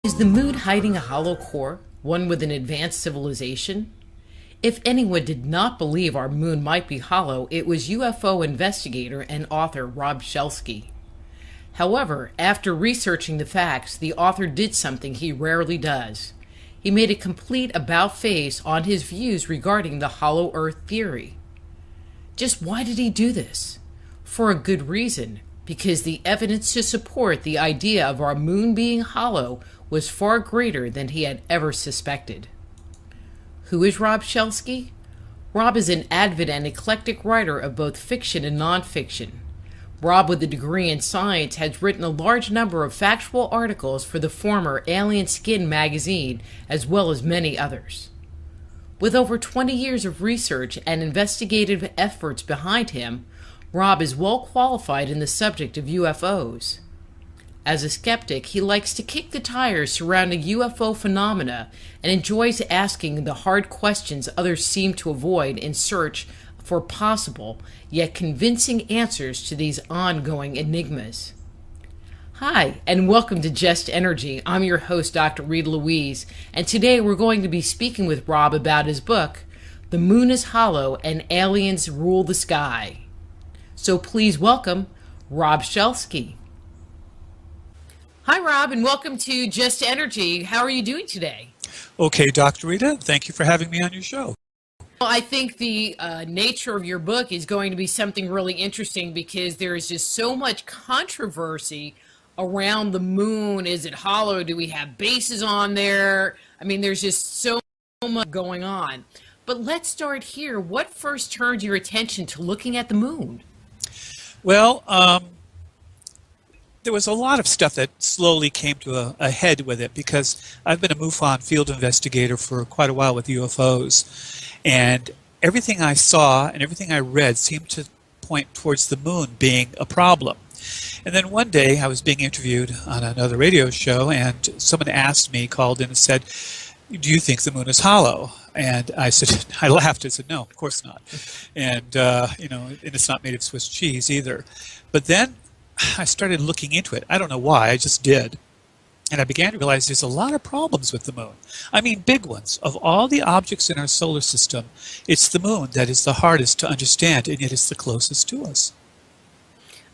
Is the moon hiding a hollow core, one with an advanced civilization? If anyone did not believe our moon might be hollow, it was UFO investigator and author Rob Shelsky. However, after researching the facts, the author did something he rarely does. He made a complete about-face on his views regarding the hollow Earth theory. Just why did he do this? For a good reason, because the evidence to support the idea of our moon being hollow was far greater than he had ever suspected. Who is Rob Shelsky? Rob is an avid and eclectic writer of both fiction and nonfiction. Rob, with a degree in science, has written a large number of factual articles for the former Alien Skin magazine, as well as many others. With over 20 years of research and investigative efforts behind him, Rob is well qualified in the subject of UFOs. As a skeptic, he likes to kick the tires surrounding UFO phenomena and enjoys asking the hard questions others seem to avoid in search for possible, yet convincing answers to these ongoing enigmas. Hi, and welcome to Just Energy. I'm your host, Dr. Rita Louise, and today we're going to be speaking with Rob about his book, The Moon is Hollow and Aliens Rule the Sky. So please welcome Rob Shelsky. Hi, Rob, and welcome to Just Energy. How are you doing today? Okay, Dr. Rita, thank you for having me on your show. Well, I think the nature of your book is going to be something really interesting because there is just so much controversy around the moon. Is it hollow? Do we have bases on there? I mean, there's just so much going on. But let's start here. What first turned your attention to looking at the moon? Well, there was a lot of stuff that slowly came to a head with it because I've been a MUFON field investigator for quite a while with UFOs. And everything I saw and everything I read seemed to point towards the moon being a problem. And then one day I was being interviewed on another radio show and someone asked me, called in and said, "Do you think the moon is hollow?" And I said, I laughed. I said, "No, of course not." And, and it's not made of Swiss cheese either. But then I started looking into it. I don't know why, I just did. And I began to realize there's a lot of problems with the moon. I mean, big ones. Of all the objects in our solar system, it's the moon that is the hardest to understand, and yet it's the closest to us.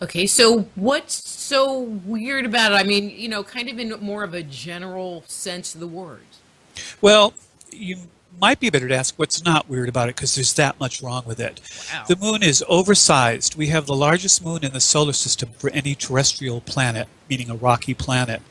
Okay, so what's so weird about it? I mean, kind of in more of a general sense of the word. Well, you might be better to ask what's not weird about it, because there's that much wrong with it. Wow. The moon is oversized. We have the largest moon in the solar system for any terrestrial planet, meaning a rocky planet.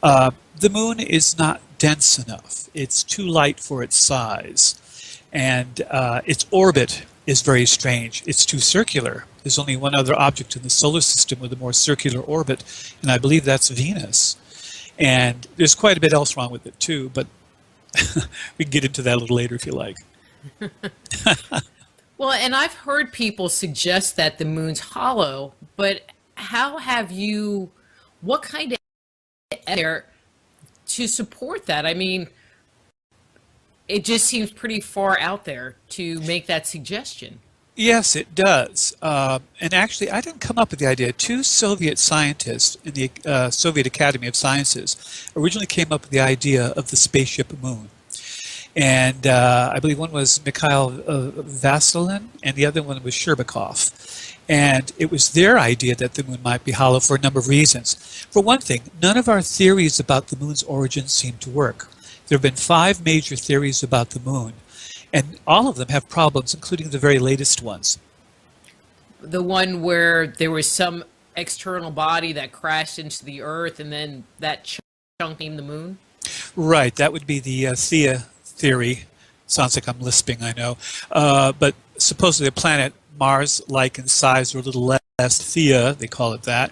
The moon is not dense enough. It's too light for its size. And its orbit is very strange. It's too circular. There's only one other object in the solar system with a more circular orbit, and I believe that's Venus. And there's quite a bit else wrong with it too, but we can get into that a little later if you like. Well, and I've heard people suggest that the moon's hollow, but what kind of there to support that? I mean, it just seems pretty far out there to make that suggestion. Yes, it does. And actually, I didn't come up with the idea. Two Soviet scientists in the Soviet Academy of Sciences originally came up with the idea of the spaceship moon. And I believe one was Mikhail Vasilin, and the other one was Sherbakov. And it was their idea that the moon might be hollow for a number of reasons. For one thing, none of our theories about the moon's origin seem to work. There have been 5 major theories about the moon, and all of them have problems, including the very latest ones. The one where there was some external body that crashed into the Earth, and then that chunk became the moon? Right, that would be the Theia theory. Sounds like I'm lisping, I know. But supposedly a planet Mars-like in size, or a little less, Theia, they call it that,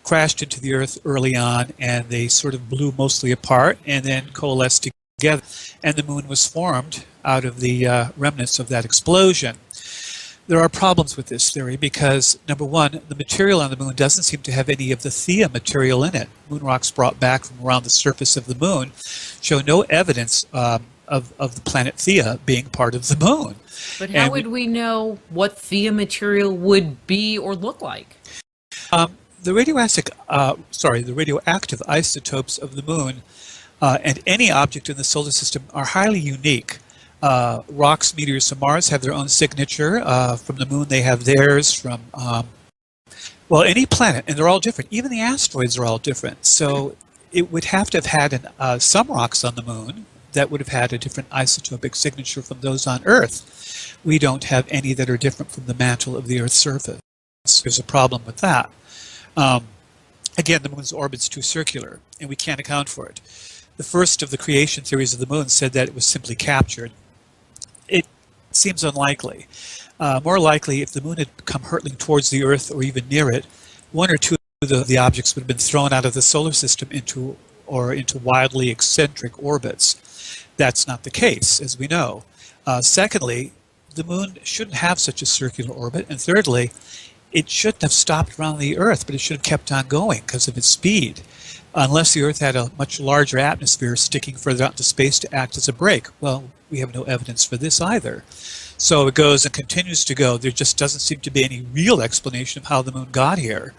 crashed into the Earth early on, and they sort of blew mostly apart and then coalesced together. And the moon was formed out of the remnants of that explosion. There are problems with this theory because, number one, the material on the moon doesn't seem to have any of the Theia material in it. Moon rocks brought back from around the surface of the moon show no evidence of the planet Theia being part of the moon. But how would we know what Theia material would be or look like? The radioactive isotopes of the moon and any object in the solar system are highly unique. Rocks, meteors from Mars have their own signature. From the moon, they have theirs. From well, any planet, and they're all different. Even the asteroids are all different. So it would have to have had some rocks on the moon that would have had a different isotopic signature from those on Earth. We don't have any that are different from the mantle of the Earth's surface. There's a problem with that. Again, the moon's orbit's too circular, and we can't account for it. The first of the creation theories of the moon said that it was simply captured. It seems unlikely. More likely, if the moon had come hurtling towards the Earth or even near it, one or two of the objects would have been thrown out of the solar system into wildly eccentric orbits. That's not the case, as we know. Secondly, the moon shouldn't have such a circular orbit. And thirdly, it shouldn't have stopped around the Earth, but it should have kept on going because of its speed, unless the Earth had a much larger atmosphere sticking further out into space to act as a brake. Well, we have no evidence for this either. So it goes and continues to go. There just doesn't seem to be any real explanation of how the moon got here.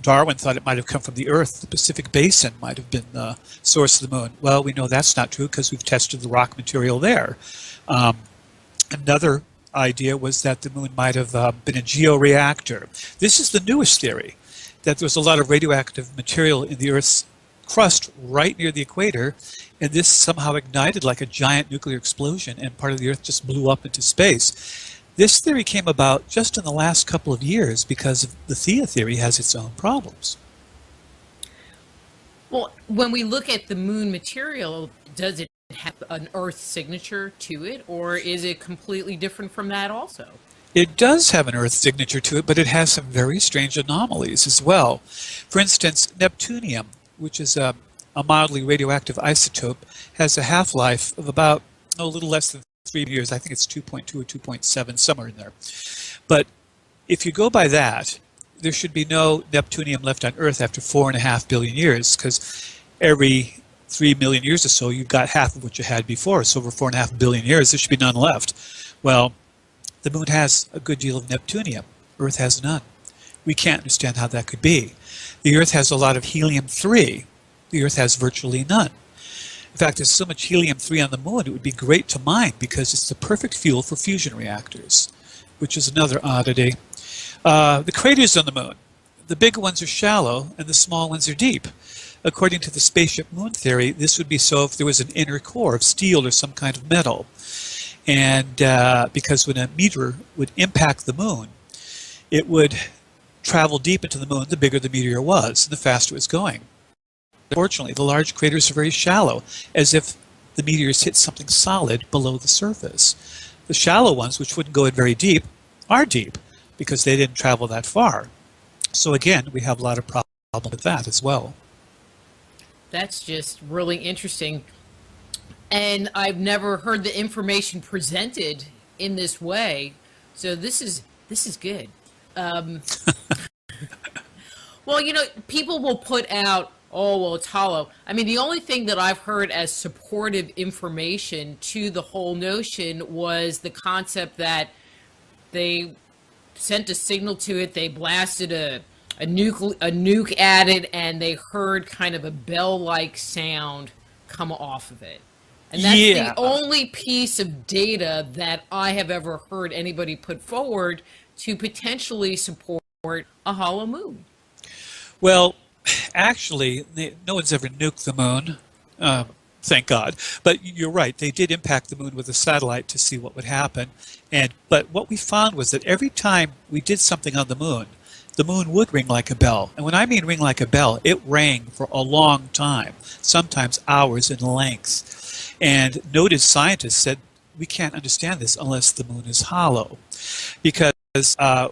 Darwin thought it might have come from the Earth. The Pacific Basin might have been the source of the moon. Well, we know that's not true because we've tested the rock material there. Another idea was that the moon might have been a georeactor. This is the newest theory, that there's a lot of radioactive material in the Earth's crust right near the equator, and this somehow ignited like a giant nuclear explosion, and part of the Earth just blew up into space. This theory came about just in the last couple of years because the Theia theory has its own problems. Well, when we look at the moon material, does it have an Earth signature to it, or is it completely different from that also? It does have an Earth signature to it, but it has some very strange anomalies as well. For instance, neptunium, which is a mildly radioactive isotope, has a half-life of about a little less than 3 years. I think it's 2.2 or 2.7, somewhere in there. But if you go by that, there should be no neptunium left on Earth after 4.5 billion years, because every 3 million years or so, you've got half of what you had before. So over 4.5 billion years, there should be none left. Well, the moon has a good deal of neptunium. Earth has none. We can't understand how that could be. The Earth has a lot of helium-3. The Earth has virtually none. In fact, there's so much helium-3 on the moon, it would be great to mine because it's the perfect fuel for fusion reactors, which is another oddity. The craters on the moon. The big ones are shallow and the small ones are deep. According to the spaceship moon theory, this would be so if there was an inner core of steel or some kind of metal. And because when a meteor would impact the moon, it would travel deep into the moon the bigger the meteor was and the faster it was going. Unfortunately, the large craters are very shallow, as if the meteors hit something solid below the surface. The shallow ones, which wouldn't go in very deep, are deep because they didn't travel that far. So again, we have a lot of problems with that as well. That's just really interesting. And I've never heard the information presented in this way. So this is good. Well, you know, people will put out, oh, well, it's hollow. I mean, the only thing that I've heard as supportive information to the whole notion was the concept that they sent a signal to it, they blasted a nuke at it, and they heard kind of a bell-like sound come off of it. And that's the only piece of data that I have ever heard anybody put forward to potentially support a hollow moon. Well, actually, no one's ever nuked the moon, thank God. But you're right, they did impact the moon with a satellite to see what would happen. But what we found was that every time we did something on the moon would ring like a bell. And when I mean ring like a bell, it rang for a long time, sometimes hours in length. And noted scientists said, we can't understand this unless the moon is hollow. Because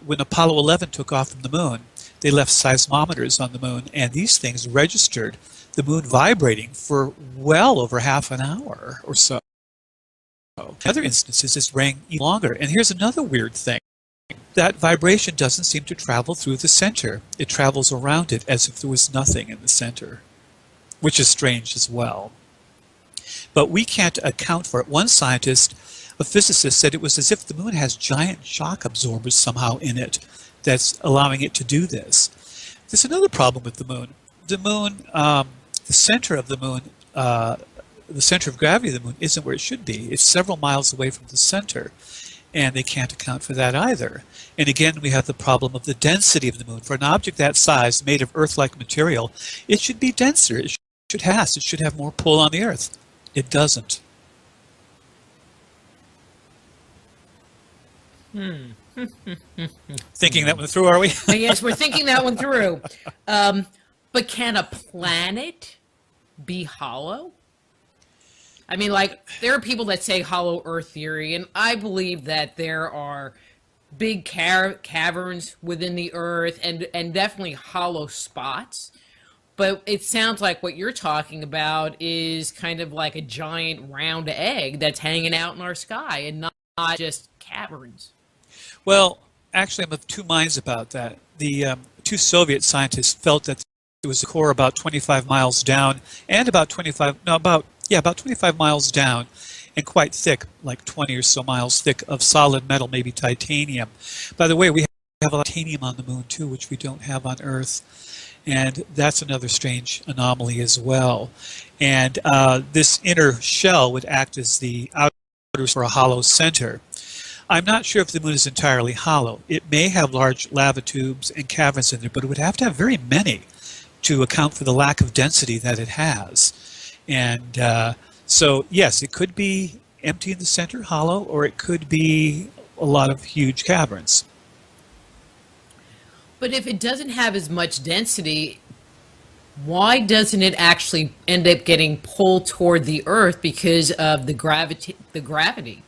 when Apollo 11 took off from the moon, they left seismometers on the moon, and these things registered the moon vibrating for well over half an hour or so. In other instances, this rang even longer. And here's another weird thing. That vibration doesn't seem to travel through the center. It travels around it as if there was nothing in the center, which is strange as well. But we can't account for it. One scientist, a physicist, said it was as if the moon has giant shock absorbers somehow in it that's allowing it to do this. There's another problem with the moon. The moon, the center of the moon, the center of gravity of the moon isn't where it should be. It's several miles away from the center, and they can't account for that either. And again, we have the problem of the density of the moon. For an object that size, made of Earth-like material, it should be denser. It should have more pull on the Earth. It doesn't. Thinking that one through, are we? Yes, we're thinking that one through. But can a planet be hollow? I mean, like, there are people that say hollow Earth theory, and I believe that there are big caverns within the Earth and definitely hollow spots. But it sounds like what you're talking about is kind of like a giant round egg that's hanging out in our sky and not just caverns. Well, actually, I'm of two minds about that. The two Soviet scientists felt that there was a core about 25 miles down and about 25 miles down and quite thick, like 20 or so miles thick of solid metal, maybe titanium. By the way, we have titanium on the moon too, which we don't have on Earth. And that's another strange anomaly as well. And this inner shell would act as the outer for a hollow center. I'm not sure if the moon is entirely hollow. It may have large lava tubes and caverns in there, but it would have to have very many to account for the lack of density that it has. And so, yes, it could be empty in the center, hollow, or it could be a lot of huge caverns. But if it doesn't have as much density, why doesn't it actually end up getting pulled toward the Earth because of the gravity?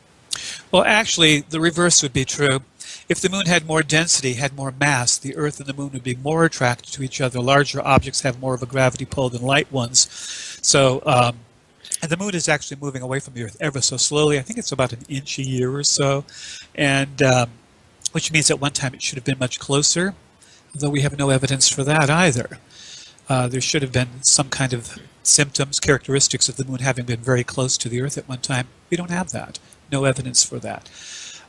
Well, actually, the reverse would be true. If the moon had more density, had more mass, the Earth and the moon would be more attracted to each other. Larger objects have more of a gravity pull than light ones. So, and the moon is actually moving away from the Earth ever so slowly. I think it's about an inch a year or so, and which means at one time it should have been much closer, though we have no evidence for that either. There should have been some kind of symptoms, characteristics of the moon having been very close to the Earth at one time. We don't have that. No evidence for that.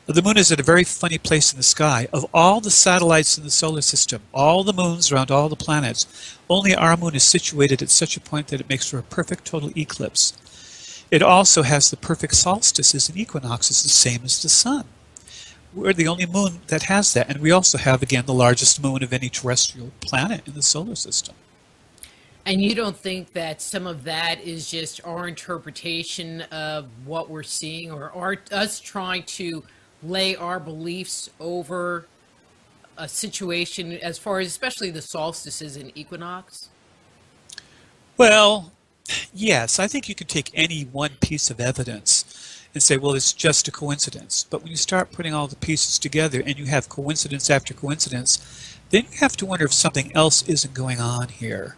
The moon is at a very funny place in the sky. Of all the satellites in the solar system, all the moons around all the planets, only our moon is situated at such a point that it makes for a perfect total eclipse. It also has the perfect solstices and equinoxes, the same as the sun. We're the only moon that has that, and we also have, again, the largest moon of any terrestrial planet in the solar system. And you don't think that some of that is just our interpretation of what we're seeing, or us trying to lay our beliefs over a situation as far as especially the solstices and equinox? Well, yes, I think you can take any one piece of evidence and say, well, it's just a coincidence. But when you start putting all the pieces together and you have coincidence after coincidence, then you have to wonder if something else isn't going on here.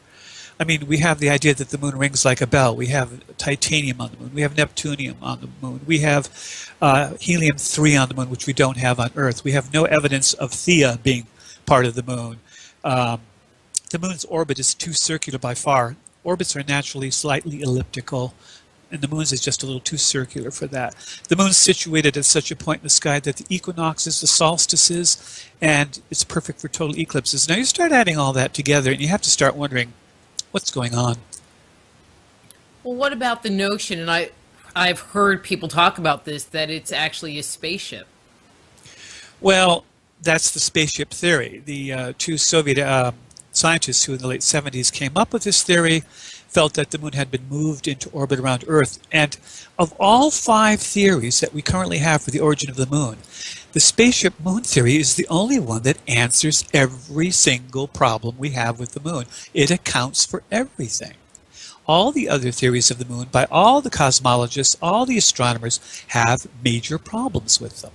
I mean, we have the idea that the moon rings like a bell. We have titanium on the moon. We have neptunium on the moon. We have helium-3 on the moon, which we don't have on Earth. We have no evidence of Theia being part of the moon. The moon's orbit is too circular by far. Orbits are naturally slightly elliptical, and the moon's is just a little too circular for that. The moon's situated at such a point in the sky that the equinoxes, the solstices, and it's perfect for total eclipses. Now you start adding all that together, and you have to start wondering, what's going on? Well, what about the notion, and I've heard people talk about this, that it's actually a spaceship? Well, that's the spaceship theory. The two Soviet scientists who in the late 70s came up with this theory felt that the moon had been moved into orbit around Earth. And of all 5 theories that we currently have for the origin of the moon, the spaceship moon theory is the only one that answers every single problem we have with the moon. It accounts for everything. All the other theories of the moon, by all the cosmologists, all the astronomers, have major problems with them.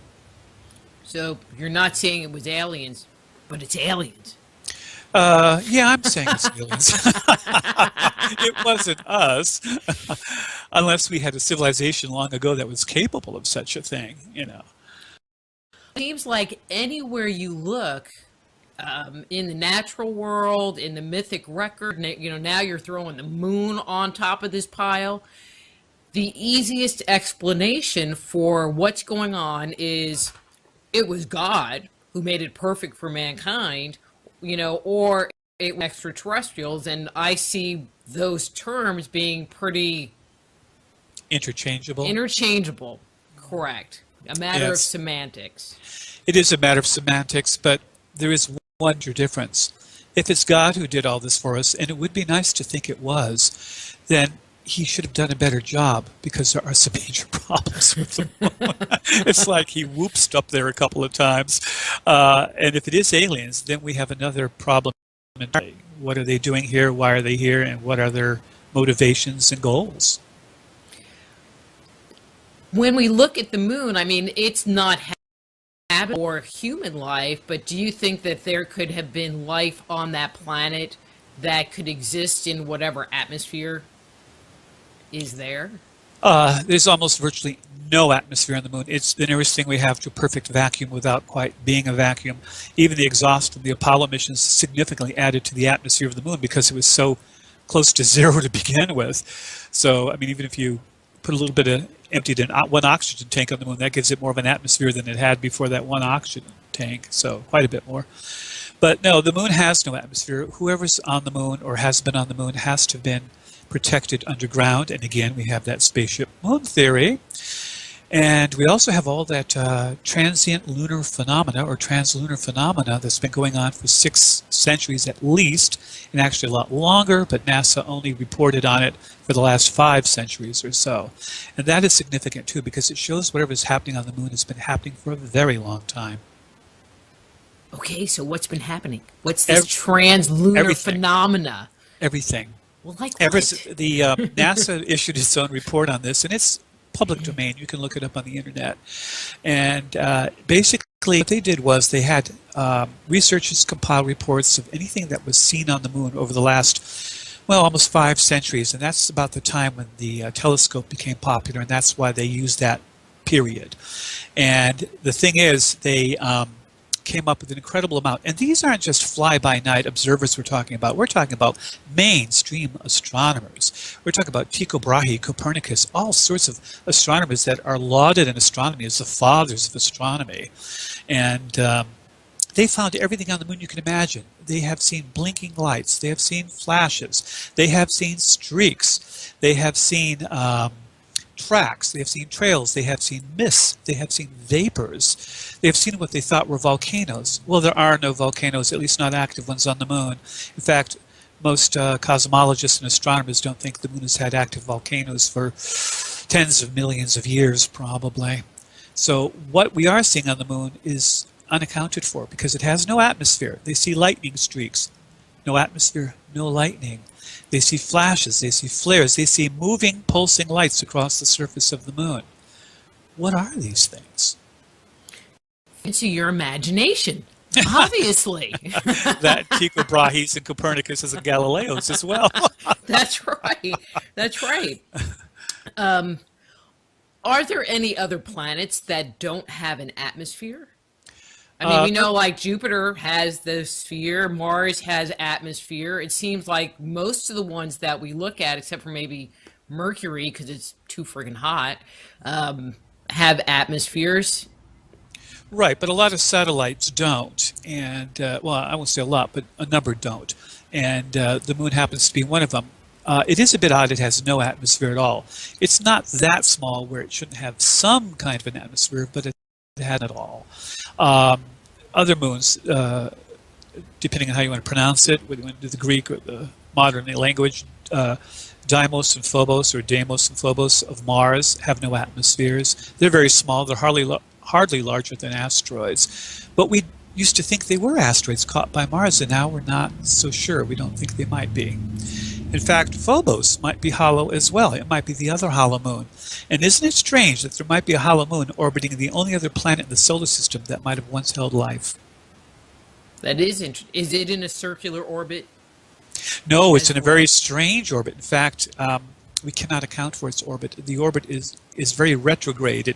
So you're not saying it was aliens, but it's aliens. Yeah, I'm saying it's aliens. It wasn't us, unless we had a civilization long ago that was capable of such a thing, you know. Seems like anywhere you look, in the natural world, in the mythic record, you know, now you're throwing the moon on top of this pile. The easiest explanation for what's going on is it was God who made it perfect for mankind, you know, or extraterrestrials, and I see those terms being pretty Interchangeable. interchangeable. Correct. A matter of Yes, semantics. it is a matter of semantics, but there is one major difference. If it's God who did all this for us, and it would be nice to think it was, then he should have done a better job because there are some major problems with the moon. It's like he whoopsed up there a couple of times. And if it is aliens, then we have another problem. What are they doing here? Why are they here? And what are their motivations and goals? When we look at the moon, I mean, it's not habitable or human life, but do you think that there could have been life on that planet that could exist in whatever atmosphere is there? There's almost virtually no atmosphere on the moon. It's the nearest thing we have to a perfect vacuum without quite being a vacuum. Even the exhaust of the Apollo missions significantly added to the atmosphere of the moon because it was so close to zero to begin with. So, I mean, even if you put a little bit of emptied in one oxygen tank on the moon, that gives it more of an atmosphere than it had before that one oxygen tank, so quite a bit more. But no, the moon has no atmosphere. Whoever's on the moon or has been on the moon has to have been protected underground, and again, we have that spaceship moon theory. And we also have all that transient lunar phenomena or translunar phenomena that's been going on for 6 centuries at least, and actually a lot longer, but NASA only reported on it for the last 5 centuries or so. And that is significant too because it shows whatever is happening on the moon has been happening for a very long time. Okay, so what's been happening? What's this translunar everything. phenomena? Everything. Well, like Ever, what? the NASA issued its own report on this, and it's public domain. You can look it up on the internet. And basically what they did was they had researchers compile reports of anything that was seen on the moon over the last, well, almost 5 centuries. And that's about the time when the telescope became popular, and that's why they used that period. And the thing is, they came up with an incredible amount. And these aren't just fly-by-night observers we're talking about. We're talking about mainstream astronomers. We're talking about Tycho Brahe, Copernicus, all sorts of astronomers that are lauded in astronomy as the fathers of astronomy. And they found everything on the moon you can imagine. They have seen blinking lights. They have seen flashes. They have seen streaks. They have seen tracks, they have seen trails, they have seen mists, they have seen vapors, they have seen what they thought were volcanoes. Well, there are no volcanoes, at least not active ones on the moon. In fact, most cosmologists and astronomers don't think the moon has had active volcanoes for tens of millions of years, probably. So what we are seeing on the moon is unaccounted for because it has no atmosphere. They see lightning streaks. No atmosphere, no lightning. They see flashes, they see flares, they see moving, pulsing lights across the surface of the moon. What are these things? Into your imagination, obviously. That Tycho Brahes and Copernicus and Galileos as well. That's right. That's right. Are there any other planets that don't have an atmosphere? I mean, we know like Jupiter has the sphere, Mars has atmosphere. It seems like most of the ones that we look at, except for maybe Mercury because it's too friggin' hot, have atmospheres. Right, but a lot of satellites don't. And, well, I won't say a lot, but a number don't. And the moon happens to be one of them. It is a bit odd it has no atmosphere at all. It's not that small where it shouldn't have some kind of an atmosphere, but it had it all. Other moons, depending on how you want to pronounce it, whether you want to do the Greek or the modern language, Deimos and Phobos or Deimos and Phobos of Mars have no atmospheres. They're very small. They're hardly larger than asteroids. But we used to think they were asteroids caught by Mars, and now we're not so sure. We don't think they might be. In fact, Phobos might be hollow as well. It might be the other hollow moon. And isn't it strange that there might be a hollow moon orbiting the only other planet in the solar system that might have once held life? That is interesting. Is it in a circular orbit? No, it's in a very strange orbit. In fact, we cannot account for its orbit. The orbit is very retrograde.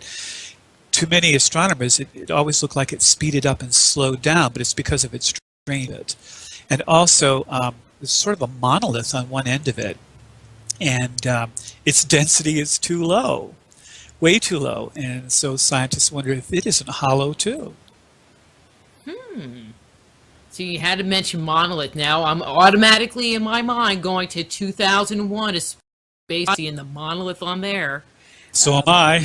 To many astronomers, it always looked like it speeded up and slowed down, but it's because of its strange orbit. And also, there's sort of a monolith on one end of it, and its density is too low, way too low, and so scientists wonder if it isn't hollow too. So you had to mention monolith. Now I'm automatically in my mind going to 2001, a Space Odyssey, and the monolith on there. So am I.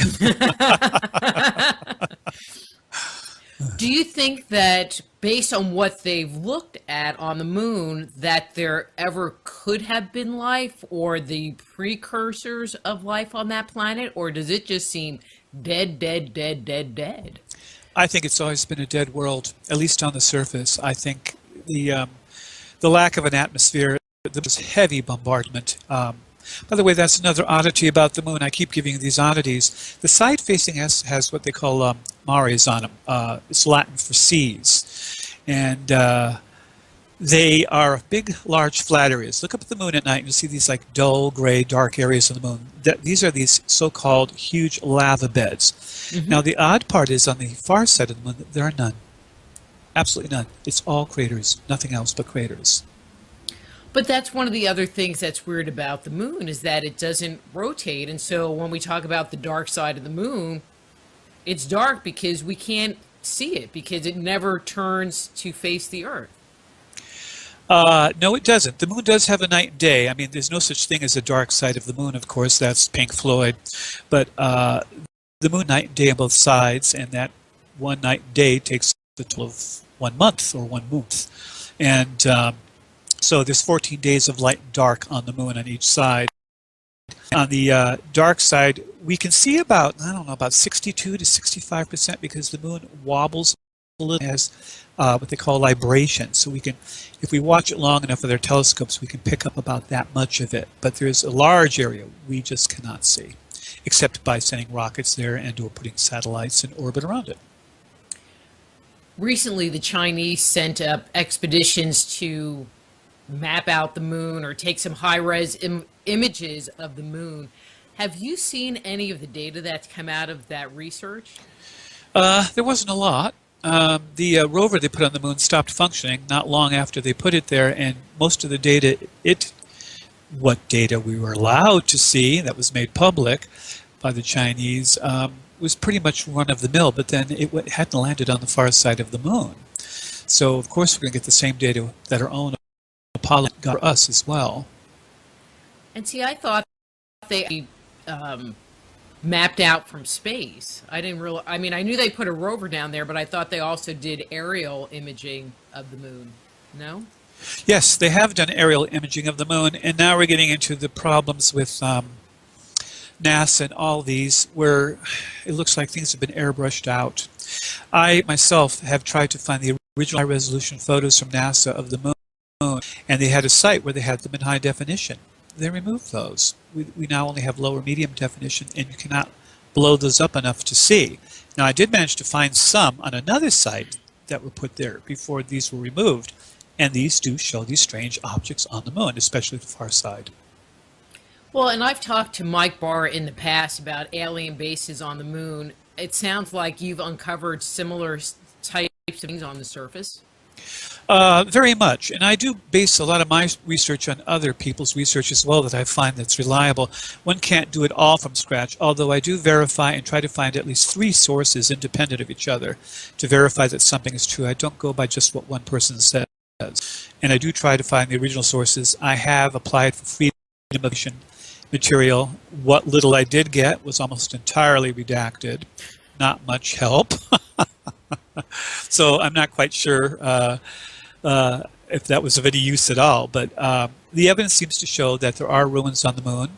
Do you think that based on what they've looked at on the moon, that there ever could have been life or the precursors of life on that planet? Or does it just seem dead, dead, dead, dead, dead? I think it's always been a dead world, at least on the surface. I think the lack of an atmosphere, there was heavy bombardment. By the way, that's another oddity about the moon. I keep giving you these oddities. The side facing us has what they call mares on them. It's Latin for seas. And they are big, large, flat areas. Look up at the moon at night and you'll see these like dull, gray, dark areas on the moon. These are these so-called huge lava beds. Mm-hmm. Now, the odd part is on the far side of the moon, there are none. Absolutely none. It's all craters, nothing else but craters. But that's one of the other things that's weird about the moon is that it doesn't rotate. And so when we talk about the dark side of the moon, it's dark because we can't see it because it never turns to face the Earth. No, it doesn't. The moon does have a night and day. I mean, there's no such thing as a dark side of the moon, of course. That's Pink Floyd. But the moon night and day on both sides, and that one night and day takes a total of 1 month or 1 month. And so there's 14 days of light and dark on the moon on each side. On the dark side, we can see about, I don't know, about 62 to 65% because the moon wobbles a little, has what they call libration. So we can, if we watch it long enough with our telescopes, we can pick up about that much of it. But there's a large area we just cannot see, except by sending rockets there and or putting satellites in orbit around it. Recently, the Chinese sent up expeditions to map out the moon or take some high-res images of the moon. Have you seen any of the data that's come out of that research? There wasn't a lot. The rover they put on the moon stopped functioning not long after they put it there, and most of the data, what data we were allowed to see that was made public by the Chinese, was pretty much run-of-the-mill, but then it hadn't landed on the far side of the moon. So, of course, we're going to get the same data that our own Apollo got for us as well. And see, I thought they mapped out from space. I didn't realize, I mean, I knew they put a rover down there, but I thought they also did aerial imaging of the moon. No? Yes, they have done aerial imaging of the moon, and now we're getting into the problems with NASA and all these where it looks like things have been airbrushed out. I myself have tried to find the original high-resolution photos from NASA of the moon, and they had a site where they had them in high definition. They removed those. We now only have lower medium definition, and you cannot blow those up enough to see. Now, I did manage to find some on another site that were put there before these were removed, and these do show these strange objects on the moon, especially the far side. Well, and I've talked to Mike Barr in the past about alien bases on the moon. It sounds like you've uncovered similar types of things on the surface. Very much, and I do base a lot of my research on other people's research as well that I find that's reliable. One can't do it all from scratch, although I do verify and try to find at least 3 sources independent of each other to verify that something is true. I don't go by just what one person says, and I do try to find the original sources. I have applied for freedom of information material. What little I did get was almost entirely redacted. Not much help. So I'm not quite sure if that was of any use at all, but the evidence seems to show that there are ruins on the moon,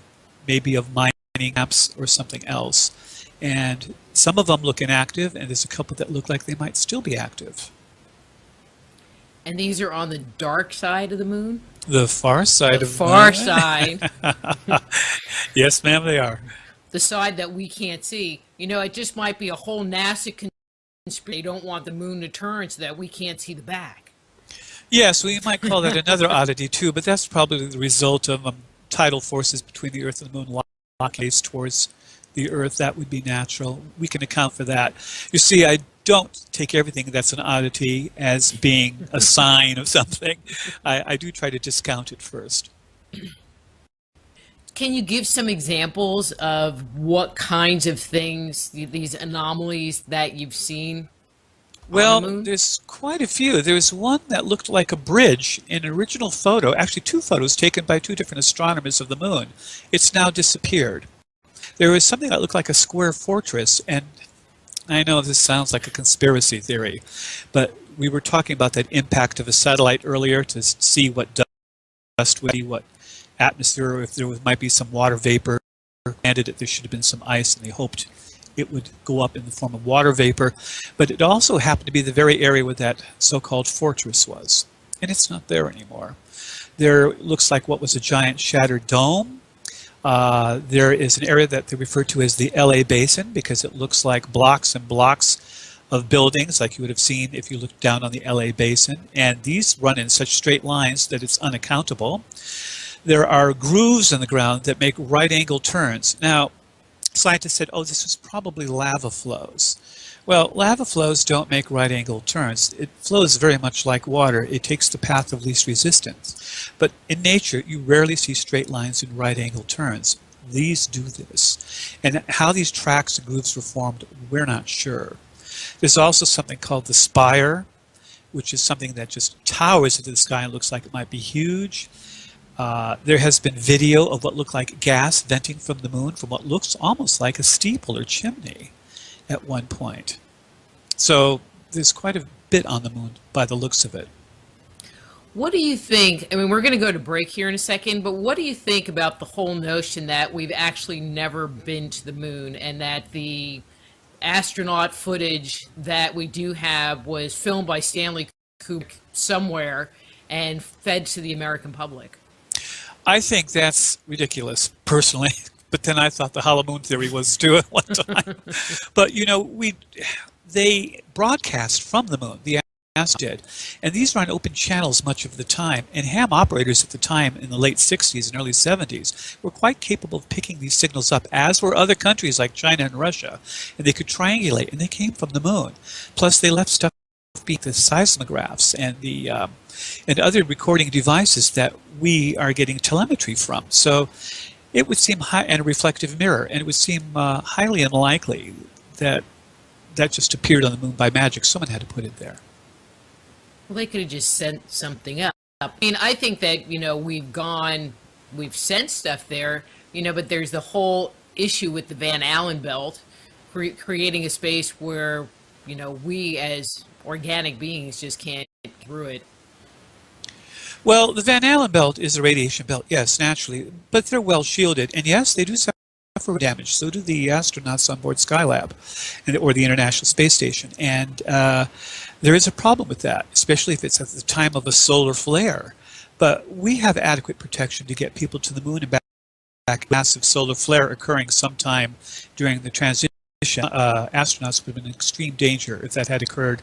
maybe of mining camps or something else, and some of them look inactive, and there's a couple that look like they might still be active. And these are on the dark side of the moon? The far side of the far side. Yes, ma'am, they are. The side that we can't see. You know, it just might be a whole NASA conspiracy. They don't want the moon to turn so that we can't see the back. Yes, we might call that another oddity too, but that's probably the result of tidal forces between the Earth and the moon locking towards the Earth. That would be natural. We can account for that. You see, I don't take everything that's an oddity as being a sign of something. I do try to discount it first. Can you give some examples of what kinds of things, these anomalies that you've seen? on the Well, moon? there's quite a few. There's one that looked like a bridge in an original photo, actually two photos taken by two different astronomers of the moon. It's now disappeared. There was something that looked like a square fortress, and I know this sounds like a conspiracy theory, but we were talking about that impact of a satellite earlier to see what dust would be, what atmosphere, or if there might be some water vapor. Granted, there should have been some ice, and they hoped it would go up in the form of water vapor. But it also happened to be the very area where that so-called fortress was, and it's not there anymore. There looks like what was a giant shattered dome. There is an area that they refer to as the LA Basin because it looks like blocks and blocks of buildings like you would have seen if you looked down on the LA Basin, and these run in such straight lines that it's unaccountable. There are grooves in the ground that make right-angle turns. Now, scientists said, oh, this was probably lava flows. Well, lava flows don't make right-angle turns. It flows very much like water. It takes the path of least resistance. But in nature, you rarely see straight lines and right-angle turns. These do this. And how these tracks and grooves were formed, we're not sure. There's also something called the spire, which is something that just towers into the sky and looks like it might be huge. There has been video of what looked like gas venting from the moon from what looks almost like a steeple or chimney at one point. So there's quite a bit on the moon by the looks of it. What do you think? I mean, we're going to go to break here in a second, but what do you think about the whole notion that we've actually never been to the moon and that the astronaut footage that we do have was filmed by Stanley Kubrick somewhere and fed to the American public? I think that's ridiculous, personally. But then I thought the hollow moon theory was too at one time. But you know, they broadcast from the moon. The astronauts did, and these were on open channels much of the time. And ham operators at the time, in the late '60s and early '70s, were quite capable of picking these signals up, as were other countries like China and Russia, and they could triangulate. And they came from the moon. Plus, they left stuff being the seismographs and the and other recording devices that we are getting telemetry from. So it would seem and a reflective mirror, and it would seem highly unlikely that that just appeared on the moon by magic. Someone had to put it there. Well, they could have just sent something up. I mean, I think that, you know, we've sent stuff there, you know, but there's the whole issue with the Van Allen belt, creating a space where, you know, we as organic beings just can't get through it. Well, the Van Allen belt is a radiation belt, yes, naturally, but they're well shielded, and yes, they do suffer damage. So do the astronauts on board Skylab, or the International Space Station, and there is a problem with that, especially if it's at the time of a solar flare. But we have adequate protection to get people to the moon and back. Massive solar flare occurring sometime during the transition. Astronauts would have been in extreme danger if that had occurred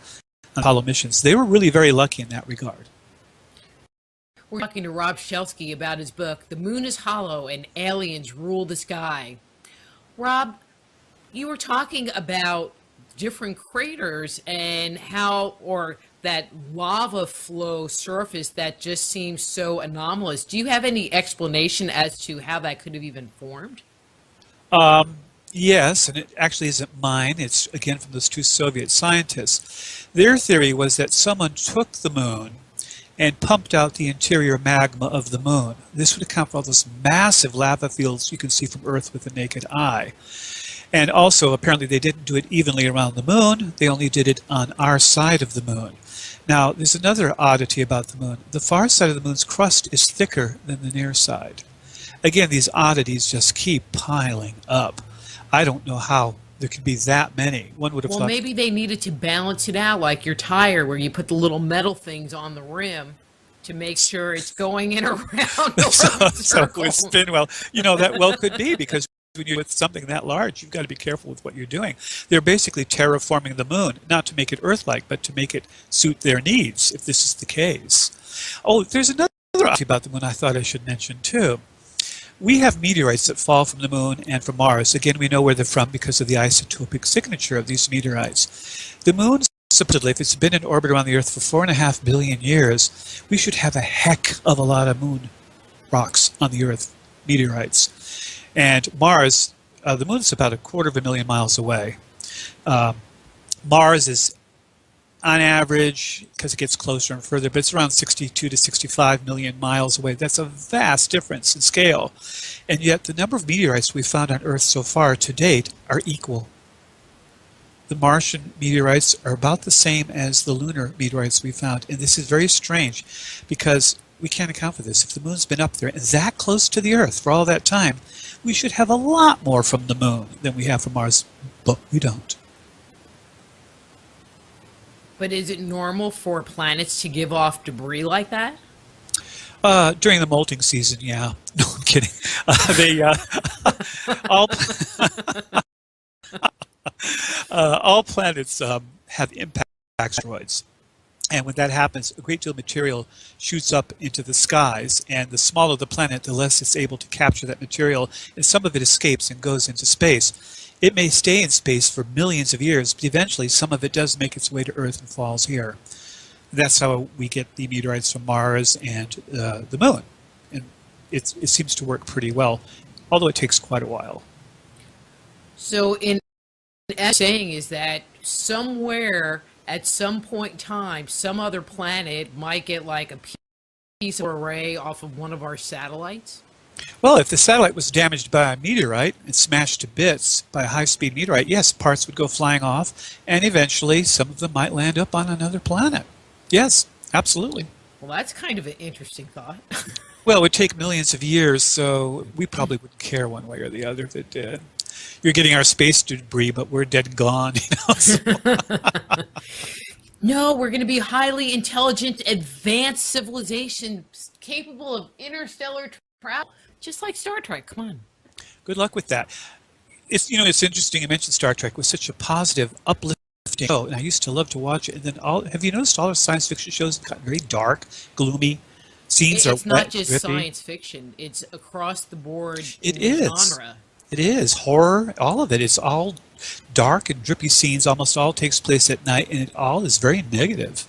on Apollo missions. They were really very lucky in that regard. We're talking to Rob Shelsky about his book, The Moon is Hollow and Aliens Rule the Sky. Rob, you were talking about different craters and how, or that lava flow surface that just seems so anomalous. Do you have any explanation as to how that could have even formed? Yes, and it actually isn't mine. It's, again, from those two Soviet scientists. Their theory was that someone took the moon and pumped out the interior magma of the moon. This would account for all those massive lava fields you can see from Earth with the naked eye. And also, apparently, they didn't do it evenly around the moon. They only did it on our side of the moon. Now, there's another oddity about the moon. The far side of the moon's crust is thicker than the near side. Again, these oddities just keep piling up. I don't know how there could be that many. One would have thought. Well, maybe they needed to balance it out like your tire, where you put the little metal things on the rim to make sure it's going in around. So we spin well. You know, that well could be, because when you're with something that large, you've got to be careful with what you're doing. They're basically terraforming the moon, not to make it Earth-like, but to make it suit their needs, if this is the case. Oh, there's another oddity about the moon I thought I should mention, too. We have meteorites that fall from the moon and from Mars. Again, we know where they're from because of the isotopic signature of these meteorites. The moon, supposedly, if it's been in orbit around the Earth for 4.5 billion years, we should have a heck of a lot of moon rocks on the Earth, meteorites. And Mars, the moon is about 250,000 miles away. Mars is on average, because it gets closer and further, but it's around 62 to 65 million miles away. That's a vast difference in scale. And yet the number of meteorites we've found on Earth so far to date are equal. The Martian meteorites are about the same as the lunar meteorites we found. And this is very strange because we can't account for this. If the moon's been up there and that close to the Earth for all that time, we should have a lot more from the moon than we have from Mars, but we don't. But is it normal for planets to give off debris like that? During the molting season, yeah. No, I'm kidding. They all all planets have impact asteroids. And when that happens, a great deal of material shoots up into the skies, and the smaller the planet, the less it's able to capture that material, and some of it escapes and goes into space. It may stay in space for millions of years, but eventually some of it does make its way to Earth and falls here. That's how we get the meteorites from Mars and the Moon. And it seems to work pretty well, although it takes quite a while. So in saying is that somewhere at some point in time, some other planet might get like a piece of array off of one of our satellites? Well, if the satellite was damaged by a meteorite and smashed to bits by a high-speed meteorite, yes, parts would go flying off, and eventually some of them might land up on another planet. Yes, absolutely. Well, that's kind of an interesting thought. Well, it would take millions of years, so we probably wouldn't care one way or the other if it did. You're getting our space debris, but we're dead and gone, So. No, we're going to be highly intelligent, advanced civilizations capable of interstellar travel, just like Star Trek. Come on. Good luck with that. It's interesting you mentioned Star Trek was such a positive, uplifting show, and I used to love to watch it. And then have you noticed all the science fiction shows got very dark, gloomy? Scenes are It's not wet, just drippy. science fiction. It's across the board It in is. genre. It is. Horror, all of it. It's all dark and drippy scenes. Almost all takes place at night, and it all is very negative.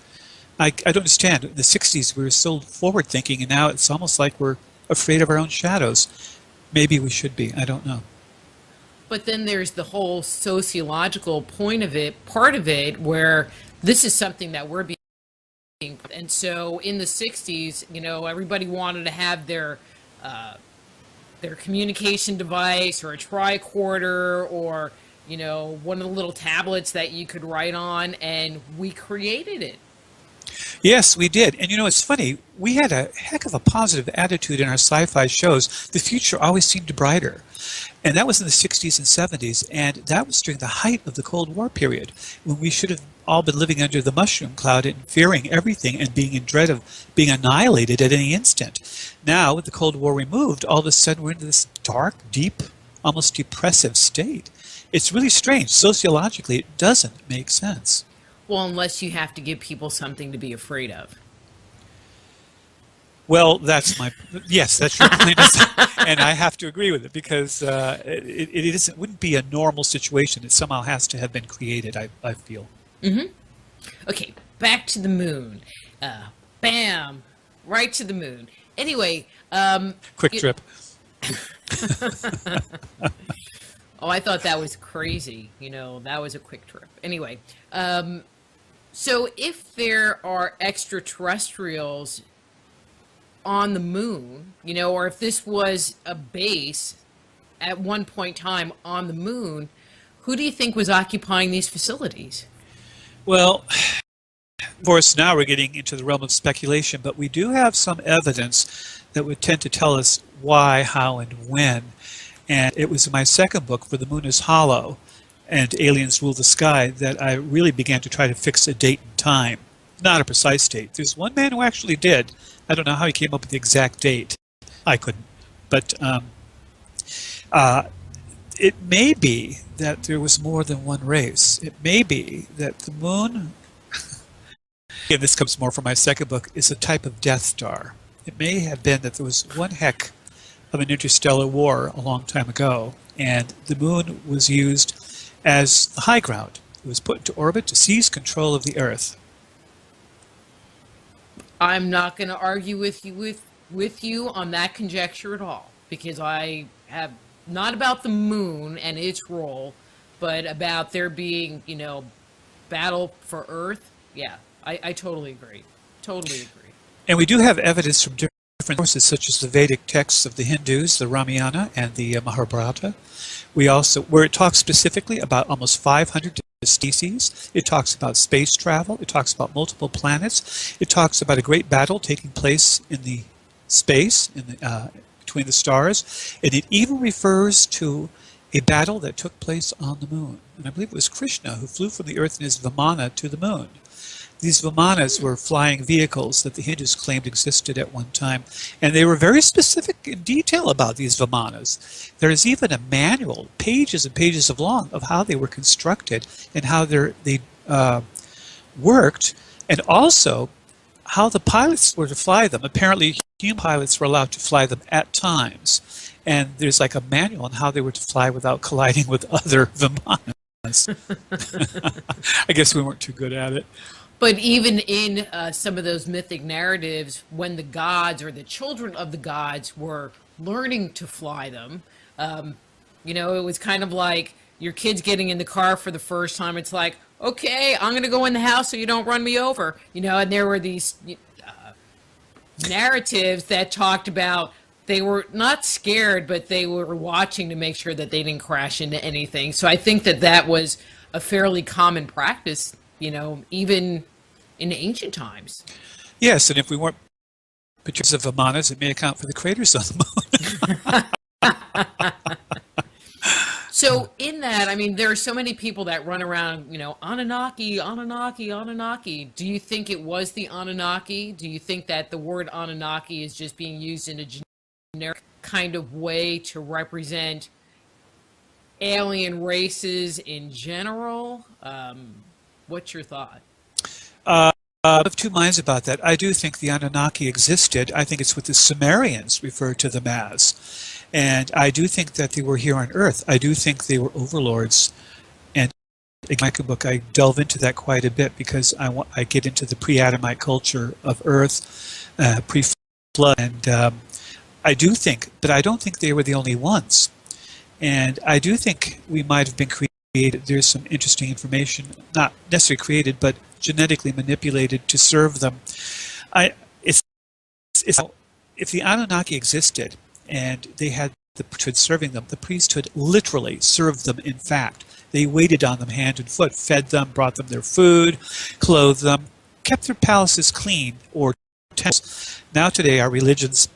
I don't understand. In the 60s, we were so forward-thinking, and now it's almost like we're afraid of our own shadows. Maybe we should be. I don't know. But then there's the whole sociological part of it, where this is something that we're being. And so in the 60s, everybody wanted to have their communication device or a tricorder or, one of the little tablets that you could write on, and we created it. Yes, we did. And it's funny. We had a heck of a positive attitude in our sci-fi shows. The future always seemed brighter. And that was in the 60s and 70s. And that was during the height of the Cold War period, when we should have all been living under the mushroom cloud and fearing everything and being in dread of being annihilated at any instant. Now, with the Cold War removed, all of a sudden we're into this dark, deep, almost depressive state. It's really strange. Sociologically, it doesn't make sense. Well, unless you have to give people something to be afraid of. Well, that's your point, and I have to agree with it because it wouldn't be a normal situation. It somehow has to have been created, I feel. Mm-hmm. Okay, back to the moon. Bam! Right to the moon. Anyway, quick trip. Oh, I thought that was crazy. That was a quick trip. Anyway, so if there are extraterrestrials on the moon, or if this was a base at one point in time on the moon, who do you think was occupying these facilities? Well, of course, now we're getting into the realm of speculation, but we do have some evidence that would tend to tell us why, how, and when. And it was in my second book, For the Moon is Hollow and Aliens Rule the Sky, that I really began to try to fix a date and time. Not a precise date. There's one man who actually did. I don't know how he came up with the exact date. I couldn't. But it may be that there was more than one race. It may be that the moon, and this comes more from my second book, is a type of Death Star. It may have been that there was one heck of an interstellar war a long time ago, and the moon was used as the high ground. It was put into orbit to seize control of the Earth. I'm not going to argue with you on that conjecture at all, because I have not about the moon and its role, but about there being, battle for Earth. Yeah, I totally agree. Totally agree. And we do have evidence from different sources, such as the Vedic texts of the Hindus, the Ramayana and the Mahabharata. We also, where it talks specifically about almost 500 species. It talks about space travel. It talks about multiple planets. It talks about a great battle taking place in the space, between the stars. And it even refers to a battle that took place on the moon. And I believe it was Krishna who flew from the Earth in his Vimana to the moon. These Vimanas were flying vehicles that the Hindus claimed existed at one time, and they were very specific in detail about these Vimanas. There is even a manual, pages and pages of long, of how they were constructed and how they worked, and also how the pilots were to fly them. Apparently, human pilots were allowed to fly them at times, and there's like a manual on how they were to fly without colliding with other Vimanas. I guess we weren't too good at it. But even in some of those mythic narratives, when the gods or the children of the gods were learning to fly them, it was kind of like your kids getting in the car for the first time. It's like, okay, I'm going to go in the house so you don't run me over. And there were these narratives that talked about they were not scared, but they were watching to make sure that they didn't crash into anything. So I think that was a fairly common practice, even in ancient times. Yes, and if we weren't pictures of Vimanas, it may account for the craters on the moon. So in that, there are so many people that run around, Anunnaki, Anunnaki, Anunnaki. Do you think it was the Anunnaki? Do you think that the word Anunnaki is just being used in a generic kind of way to represent alien races in general? What's your thought? I have two minds about that. I do think the Anunnaki existed. I think it's what the Sumerians referred to them as. And I do think that they were here on Earth. I do think they were overlords. And in my book, I delve into that quite a bit because I get into the pre-Adamite culture of Earth, pre-flood. And I do think, but I don't think they were the only ones. And I do think we might have been created. There's some interesting information, not necessarily created, but genetically manipulated to serve them. If the Anunnaki existed and they had the priesthood serving them, the priesthood literally served them. In fact, they waited on them hand and foot, fed them, brought them their food, clothed them, kept their palaces clean or temples. Now today, our religions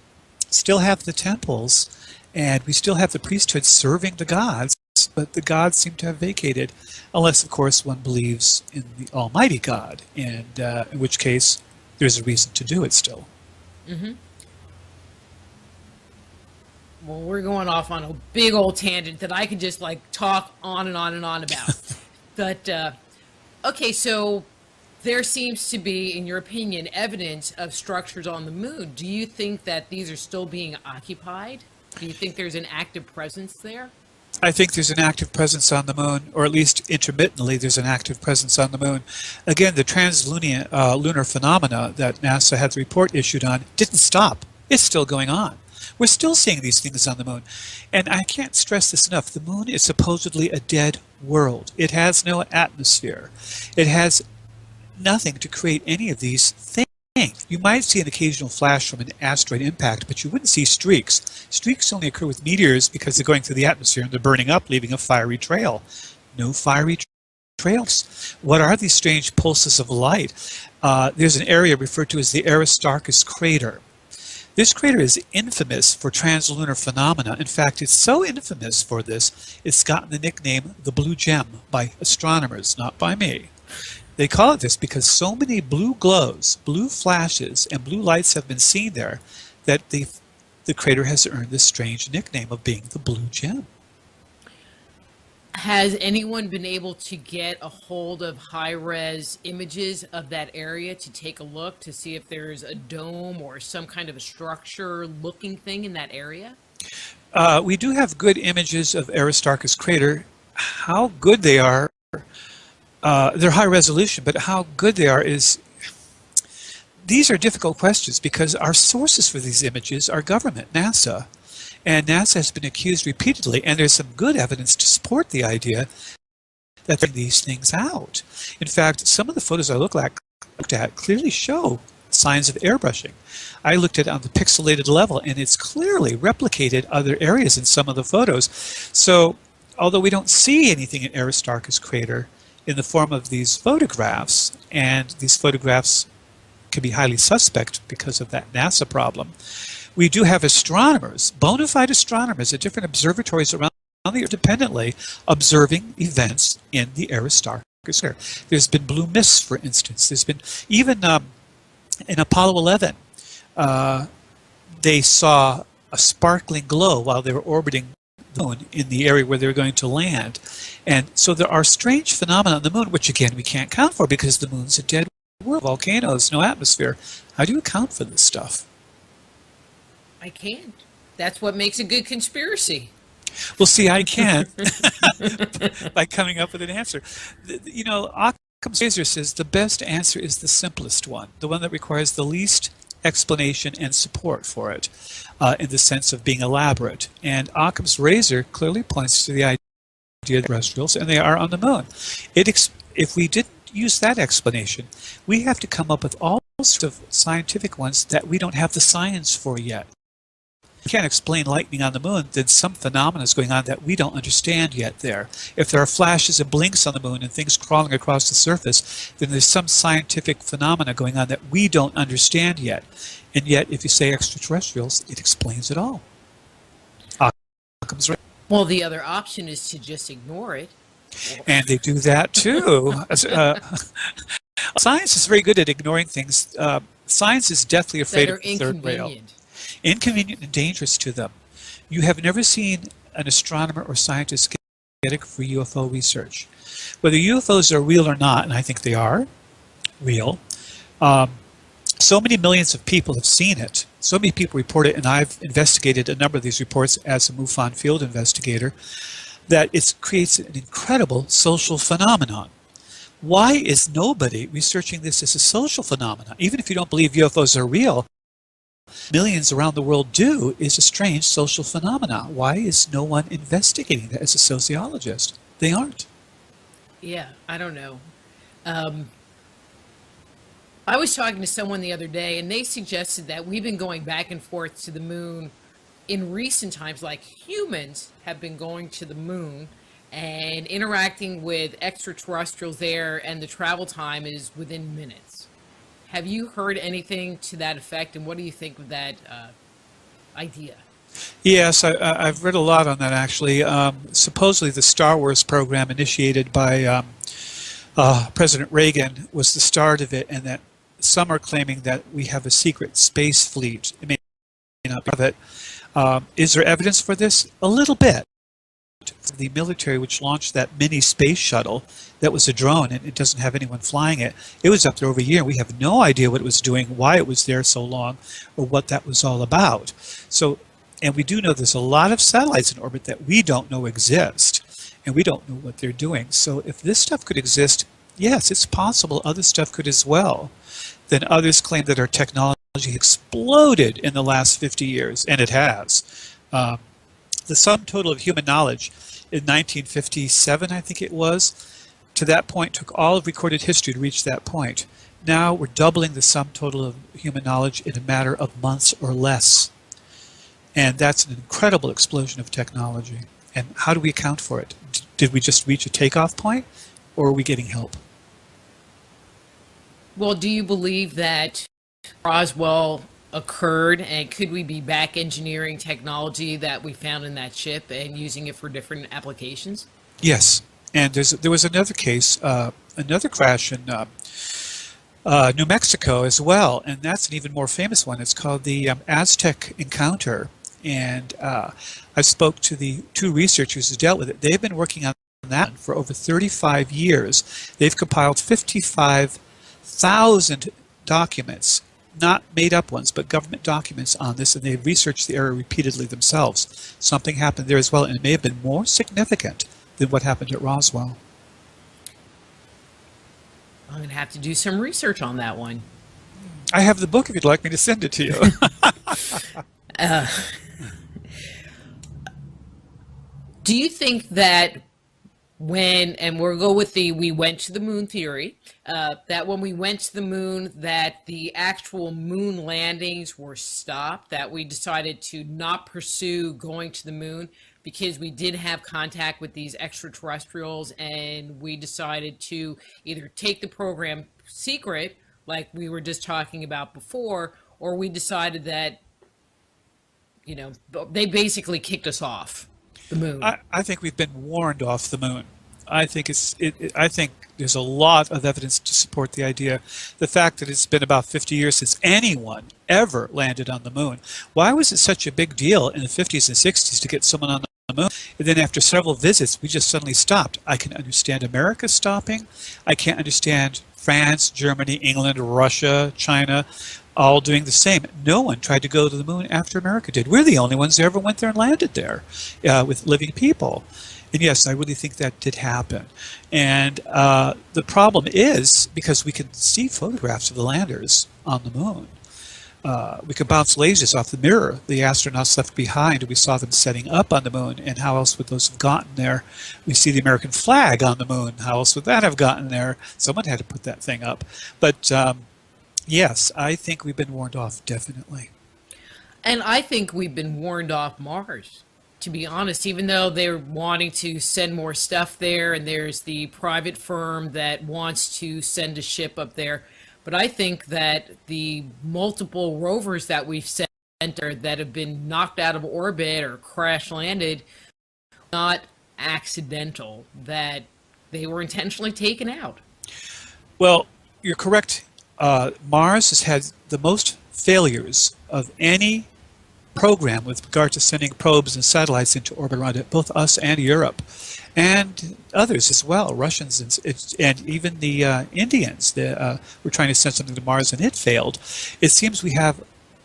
still have the temples, and we still have the priesthood serving the gods, but the gods seem to have vacated, unless, of course, one believes in the Almighty God, and in which case there's a reason to do it still. Mm-hmm. Well, we're going off on a big old tangent that I could just talk on and on and on about. But, okay, so there seems to be, in your opinion, evidence of structures on the moon. Do you think that these are still being occupied? Do you think there's an active presence there? I think there's an active presence on the moon, or at least intermittently there's an active presence on the moon. Again, the translunar phenomena that NASA had the report issued on didn't stop. It's still going on. We're still seeing these things on the moon. And I can't stress this enough. The moon is supposedly a dead world. It has no atmosphere. It has nothing to create any of these things. You might see an occasional flash from an asteroid impact, but you wouldn't see streaks. Streaks only occur with meteors because they're going through the atmosphere and they're burning up, leaving a fiery trail. No fiery trails. What are these strange pulses of light? There's an area referred to as the Aristarchus crater. This crater is infamous for translunar phenomena. In fact, it's so infamous for this, it's gotten the nickname the Blue Gem by astronomers, not by me. They call it this because so many blue glows, blue flashes, and blue lights have been seen there that the crater has earned this strange nickname of being the Blue Gem. Has anyone been able to get a hold of high-res images of that area to take a look to see if there's a dome or some kind of a structure-looking thing in that area? We do have good images of Aristarchus crater. How good they are, they're high resolution, but how good they are is, these are difficult questions because our sources for these images are government, NASA. And NASA has been accused repeatedly, and there's some good evidence to support the idea that these things out. In fact, some of the photos I looked at clearly show signs of airbrushing. I looked at it on the pixelated level, and it's clearly replicated other areas in some of the photos. So, although we don't see anything in Aristarchus crater in the form of these photographs, and these photographs can be highly suspect because of that NASA problem, we do have astronomers, bona fide astronomers at different observatories around the Earth independently observing events in the Aristarchus crater. There's been blue mists, for instance. There's been even in Apollo 11, they saw a sparkling glow while they were orbiting the moon in the area where they were going to land. And so there are strange phenomena on the moon, which again we can't account for because the moon's a dead world, volcanoes, no atmosphere. How do you account for this stuff? I can't. That's what makes a good conspiracy. Well, see, I can by coming up with an answer. You know, Occam's razor says the best answer is the simplest one, the one that requires the least explanation and support for it, in the sense of being elaborate. And Occam's razor clearly points to the idea of terrestrials, and they are on the moon. If we didn't use that explanation, we have to come up with all sorts of scientific ones that we don't have the science for yet. We can't explain lightning on the moon, then some phenomena is going on that we don't understand yet there. If there are flashes and blinks on the moon and things crawling across the surface, then there's some scientific phenomena going on that we don't understand yet. And yet, if you say extraterrestrials, it explains it all. Occam's right. Well, the other option is to just ignore it. And they do that too. Science is very good at ignoring things. Science is deathly afraid of the third rail. Inconvenient and dangerous to them. You have never seen an astronomer or scientist get for UFO research. Whether UFOs are real or not, and I think they are real, so many millions of people have seen it. So many people report it, and I've investigated a number of these reports as a MUFON field investigator, that it creates an incredible social phenomenon. Why is nobody researching this as a social phenomenon? Even if you don't believe UFOs are real, millions around the world do, is a strange social phenomenon. Why is no one investigating that as a sociologist? They aren't. Yeah, I don't know. I was talking to someone the other day, and they suggested that we've been going back and forth to the moon in recent times, like humans have been going to the moon and interacting with extraterrestrials there, and the travel time is within minutes. Have you heard anything to that effect, and what do you think of that idea? Yes, I've read a lot on that, actually. Supposedly the Star Wars program initiated by President Reagan was the start of it, and that some are claiming that we have a secret space fleet. It may not be of it. Is there evidence for this? A little bit. The military, which launched that mini space shuttle that was a drone, and it doesn't have anyone flying it, it was up there over a year. We have no idea what it was doing, why it was there so long, or what that was all about. So, and we do know there's a lot of satellites in orbit that we don't know exist, and we don't know what they're doing. So if this stuff could exist, yes, it's possible other stuff could as well. Then others claim that our technology exploded in the last 50 years, and it has. The sum total of human knowledge in 1957, I think it was, to that point took all of recorded history to reach that point. Now we're doubling the sum total of human knowledge in a matter of months or less. And that's an incredible explosion of technology. And how do we account for it? Did we just reach a takeoff point, or are we getting help? Well, do you believe that Roswell occurred, and could we be back engineering technology that we found in that ship and using it for different applications? Yes, and there was another case, another crash in New Mexico as well, and that's an even more famous one. It's called the Aztec Encounter, and I spoke to the two researchers who dealt with it. They've been working on that for over 35 years. They've compiled 55,000 documents, not made up ones, but government documents on this, and they've researched the area repeatedly themselves. Something happened there as well, and it may have been more significant than what happened at Roswell. I'm going to have to do some research on that one. I have the book if you'd like me to send it to you. Do you think that and we'll go with we went to the moon theory, that when we went to the moon, that the actual moon landings were stopped, that we decided to not pursue going to the moon because we did have contact with these extraterrestrials, and we decided to either take the program secret, like we were just talking about before, or we decided that, they basically kicked us off the moon. I think we've been warned off the moon. I think I think there's a lot of evidence to support the idea. The fact that it's been about 50 years since anyone ever landed on the moon. Why was it such a big deal in the 50s and 60s to get someone on the moon? And then after several visits, we just suddenly stopped. I can understand America stopping. I can't understand France, Germany, England, Russia, China, all doing the same. No one tried to go to the moon after America did. We're the only ones that ever went there and landed there with living people. And yes, I really think that did happen. And the problem is, because we can see photographs of the landers on the moon, we could bounce lasers off the mirror the astronauts left behind, and we saw them setting up on the moon. And how else would those have gotten there? We see the American flag on the moon. How else would that have gotten there? Someone had to put that thing up. But yes, I think we've been warned off, definitely. And I think we've been warned off Mars, to be honest, even though they're wanting to send more stuff there, and there's the private firm that wants to send a ship up there. But I think that the multiple rovers that we've sent there that have been knocked out of orbit or crash landed, not accidental, that they were intentionally taken out. Well, you're correct. Mars has had the most failures of any program with regard to sending probes and satellites into orbit around it, both us and Europe, and others as well, Russians and even the Indians. Were trying to send something to Mars and it failed. It seems we have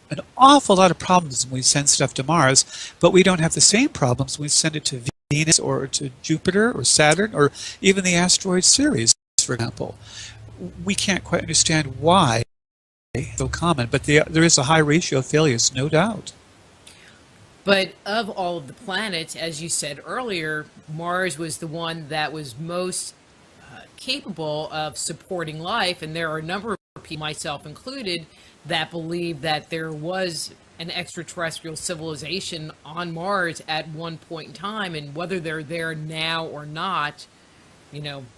an awful lot of problems when we send stuff to Mars, but we don't have the same problems when we send it to Venus or to Jupiter or Saturn or even the asteroid Ceres, for example. We can't quite understand why it's so common, but there is a high ratio of failures, no doubt. But of all of the planets, as you said earlier, Mars was the one that was most capable of supporting life, and there are a number of people, myself included, that believe that there was an extraterrestrial civilization on Mars at one point in time, and whether they're there now or not,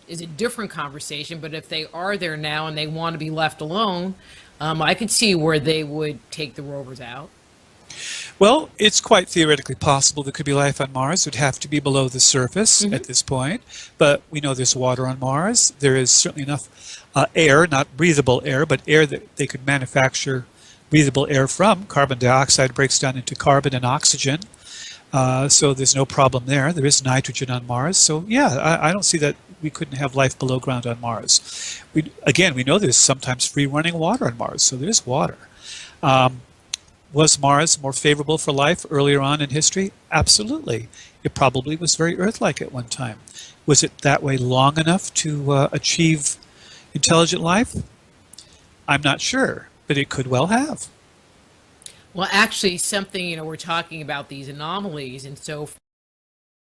is a different conversation. But if they are there now and they want to be left alone, I could see where they would take the rovers out. Well, it's quite theoretically possible there could be life on Mars. It would have to be below the surface at this point. But we know there's water on Mars. There is certainly enough air, not breathable air, but air that they could manufacture breathable air from. Carbon dioxide breaks down into carbon and oxygen. So there's no problem there. There is nitrogen on Mars. So yeah, I don't see that we couldn't have life below ground on Mars. We know there's sometimes free running water on Mars, so there's water. Was Mars more favorable for life earlier on in history? Absolutely. It probably was very Earth-like at one time. Was it that way long enough to achieve intelligent life? I'm not sure, but it could well have. Well, actually, something, we're talking about these anomalies, and so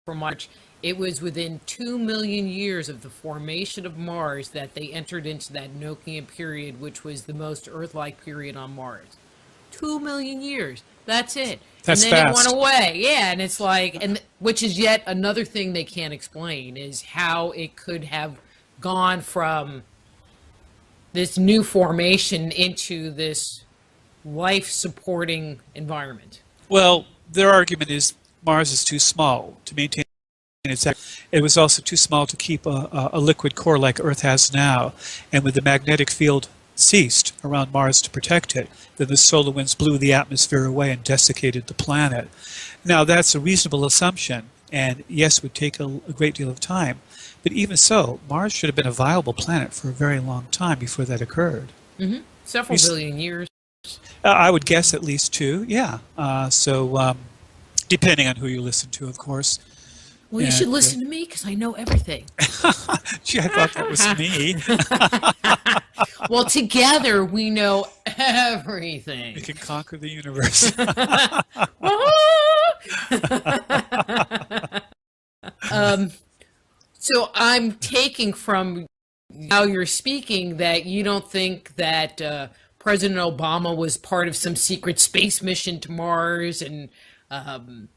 for March, it was within 2 million years of the formation of Mars that they entered into that Nokian period, which was the most Earth-like period on Mars. 2 million years. That's it. That's and then fast. It went away. Yeah, and it's like, and which is yet another thing they can't explain, is how it could have gone from this new formation into this life-supporting environment. Well, their argument is Mars is too small to maintain its activity. It was also too small to keep a liquid core like Earth has now, and with the magnetic field ceased around Mars to protect it, then the solar winds blew the atmosphere away and desiccated the planet. Now that's a reasonable assumption, and yes, it would take a great deal of time, but even so, Mars should have been a viable planet for a very long time before that occurred. Several billion years. I would guess at least 2, yeah. Depending on who you listen to, of course. Well, you should listen to me because I know everything. Gee, I thought that was me. Well, together we know everything. We can conquer the universe. So I'm taking from how you're speaking that you don't think that President Obama was part of some secret space mission to Mars and um,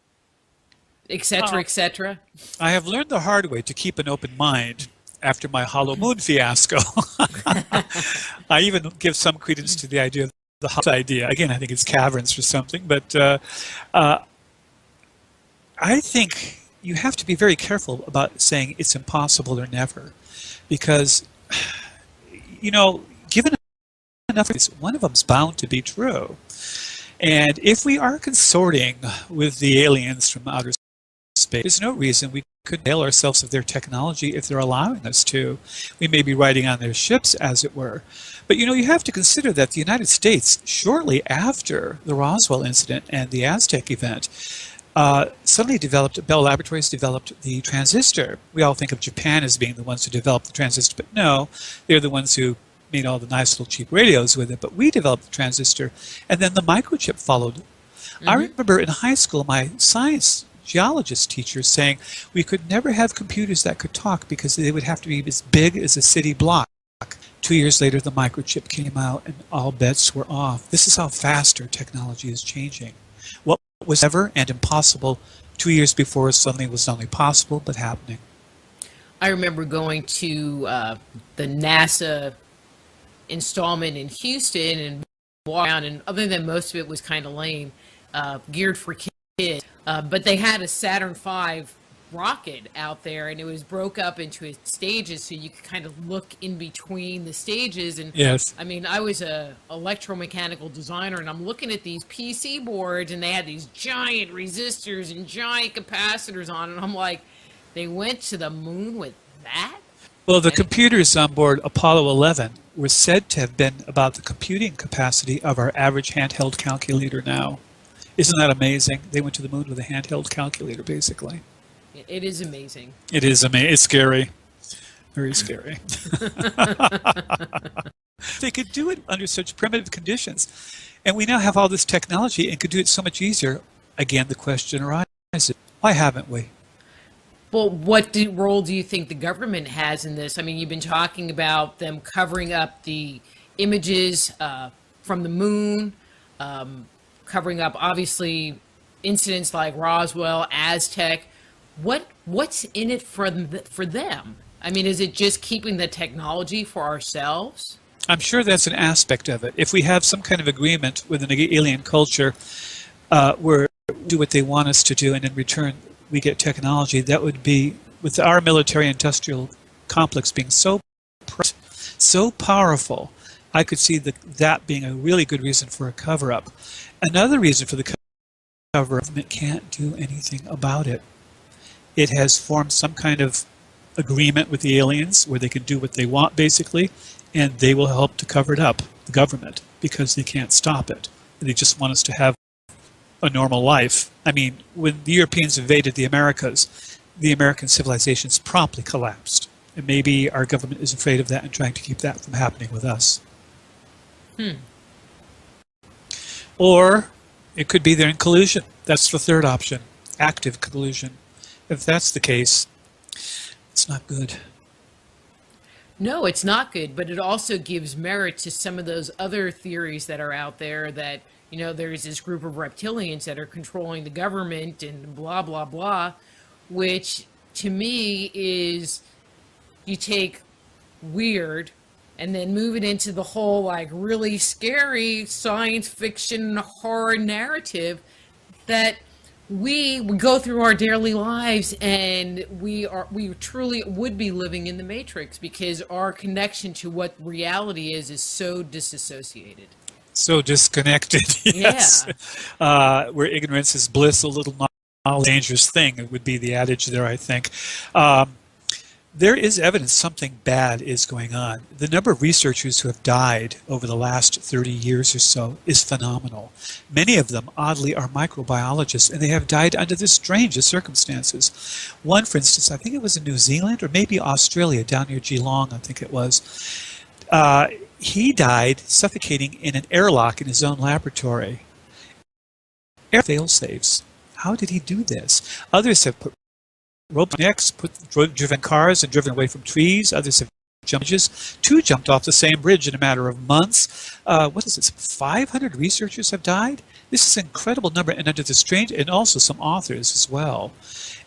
et cetera, Uh, et cetera. I have learned the hard way to keep an open mind after my hollow moon fiasco. I even give some credence to the idea of the hot idea. Again, I think it's caverns or something, but uh, I think you have to be very careful about saying it's impossible or never, because, given enough, one of them's bound to be true. And if we are consorting with the aliens from outer space, there's no reason we couldn't avail ourselves of their technology if they're allowing us to. We may be riding on their ships, as it were. But you have to consider that the United States, shortly after the Roswell incident and the Aztec event, suddenly Bell Laboratories developed the transistor. We all think of Japan as being the ones who developed the transistor, but no, they're the ones who made all the nice little cheap radios with it. But we developed the transistor, and then the microchip followed. I remember in high school my science geologist teacher saying we could never have computers that could talk because they would have to be as big as a city block. 2 years later, the microchip came out, and all bets were off. This is how fast our technology is changing. What was ever and impossible 2 years before suddenly was not only possible but happening. I remember going to the NASA installment in Houston and walk around, and other than most of it was kind of lame, geared for kids. But they had a Saturn V rocket out there, and it was broke up into its stages, so you could kind of look in between the stages. And Yes. I mean, I was a electromechanical designer, and I'm looking at these PC boards, and they had these giant resistors and giant capacitors on it. And I'm like, they went to the moon with that? Well, the And computers on board Apollo 11 were said to have been about the computing capacity of our average handheld calculator now. Isn't that amazing? They went to the moon with a handheld calculator, basically. it is amazing. It is amazing. It's scary. Very scary. They could do it under such primitive conditions. And we now have all this technology and could do it so much easier. Again, the question arises, why haven't we? Well, role do you think the government has in this? I mean, you've been talking about them covering up the images from the moon, covering up obviously incidents like Roswell, Aztec. What's in it for them? I mean, is it just keeping the technology for ourselves? I'm sure that's an aspect of it. If we have some kind of agreement with an alien culture where we do what they want us to do and in return we get technology, that would be, with our military-industrial complex being so powerful, I could see that being a really good reason for a cover-up. Another reason for the cover-up, the government can't do anything about it. It has formed some kind of agreement with the aliens where they can do what they want, basically, and they will help to cover it up, the government, because they can't stop it. They just want us to have a normal life. I mean, when the Europeans invaded the Americas, the American civilizations promptly collapsed. And maybe our government is afraid of that and trying to keep that from happening with us. Or it could be they're in collusion. That's the third option, active collusion. If that's the case, it's not good. No, it's not good, but it also gives merit to some of those other theories that are out there that, there's this group of reptilians that are controlling the government and blah, blah, blah, which to me is you take weird and then move it into the whole like really scary science fiction horror narrative that we go through our daily lives, and we truly would be living in the matrix because our connection to what reality is so disassociated. So disconnected, yes. Where ignorance is bliss, a little knowledge, dangerous thing. It would be the adage there, I think. There is evidence something bad is going on. The number of researchers who have died over the last 30 years or so is phenomenal. Many of them, oddly, are microbiologists, and they have died under the strangest circumstances. One, for instance, I think it was in New Zealand or maybe Australia, down near Geelong, I think it was. He died suffocating in an airlock in his own laboratory. Air fail-safes. How did he do this? Others have put roadblocks, driven cars and driven away from trees. Others have jumped bridges. 2 jumped off the same bridge in a matter of months. What is this? 500 researchers have died? This is an incredible number, and under the strange, and also some authors as well.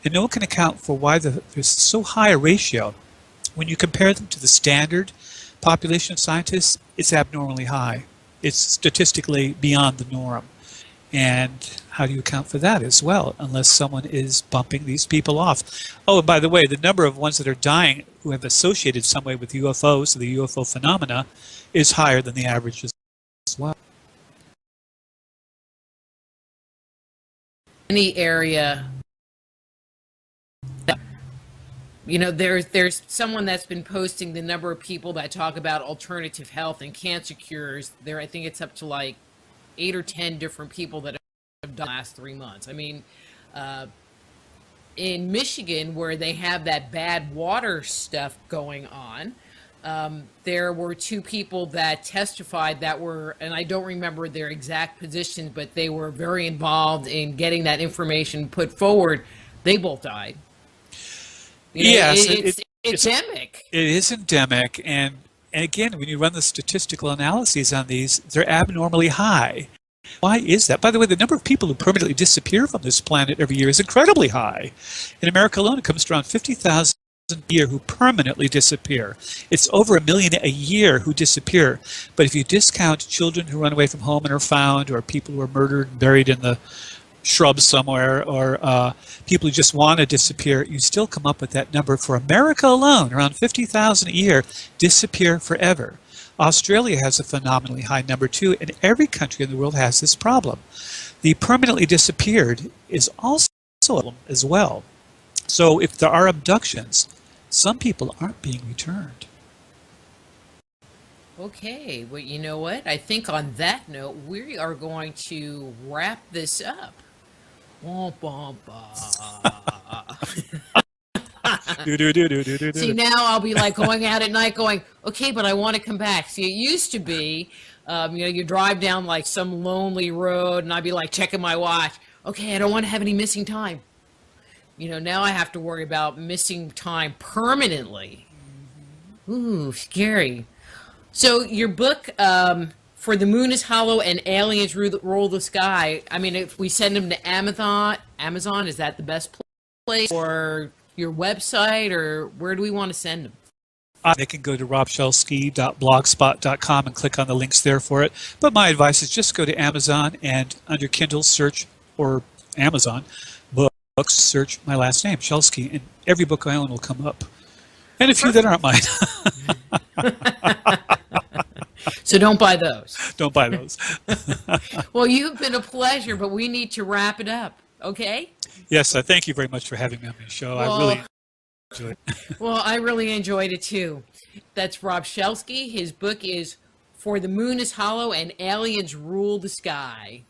And no one can account for why there's so high a ratio. When you compare them to the standard population of scientists, it's abnormally high. It's statistically beyond the norm. And how do you account for that as well, unless someone is bumping these people off? Oh, and by the way, the number of ones that are dying who have associated some way with UFOs, the UFO phenomena, is higher than the average as well. Any area, you know, there's someone that's been posting the number of people that talk about alternative health and cancer cures. I think it's up to like 8 or 10 different people that have done the last 3 months. I mean, in Michigan, where they have that bad water stuff going on, there were 2 people that testified that were, and I don't remember their exact positions, but they were very involved in getting that information put forward. They both died. You know, yes, it's endemic. It is endemic, and again, when you run the statistical analyses on these, they're abnormally high. Why is that? By the way, the number of people who permanently disappear from this planet every year is incredibly high. In America alone, it comes to around 50,000 a year who permanently disappear. It's over 1 million a year who disappear. But if you discount children who run away from home and are found, or people who are murdered and buried in the shrubs somewhere, or people who just want to disappear, you still come up with that number. For America alone, around 50,000 a year disappear forever. Australia has a phenomenally high number too, and every country in the world has this problem. The permanently disappeared is also a problem as well. So if there are abductions, some people aren't being returned. Okay, well, you know what? I think on that note, we are going to wrap this up. Wah, wah, wah. See, now I'll be like going out at night going, okay, but I want to come back. See, it used to be, you know, you drive down like some lonely road and I'd be like checking my watch. Okay, I don't want to have any missing time. You know, now I have to worry about missing time permanently. Ooh, scary. So your book, For the Moon is Hollow and Aliens Rule the Sky, I mean, if we send them to Amazon, is that the best place? Or your website, or where do we want to send them? They can go to robshelsky.blogspot.com and click on the links there for it. But my advice is just go to Amazon and under Kindle search, or Amazon books, search my last name, Shelsky, and every book I own will come up. And a few that aren't mine. So don't buy those. Don't buy those. Well, you've been a pleasure, but we need to wrap it up, okay? Yes, thank you very much for having me on the show. Well, I really enjoyed it. Well, I really enjoyed it too. That's Rob Shelsky. His book is For the Moon is Hollow and Aliens Rule the Sky.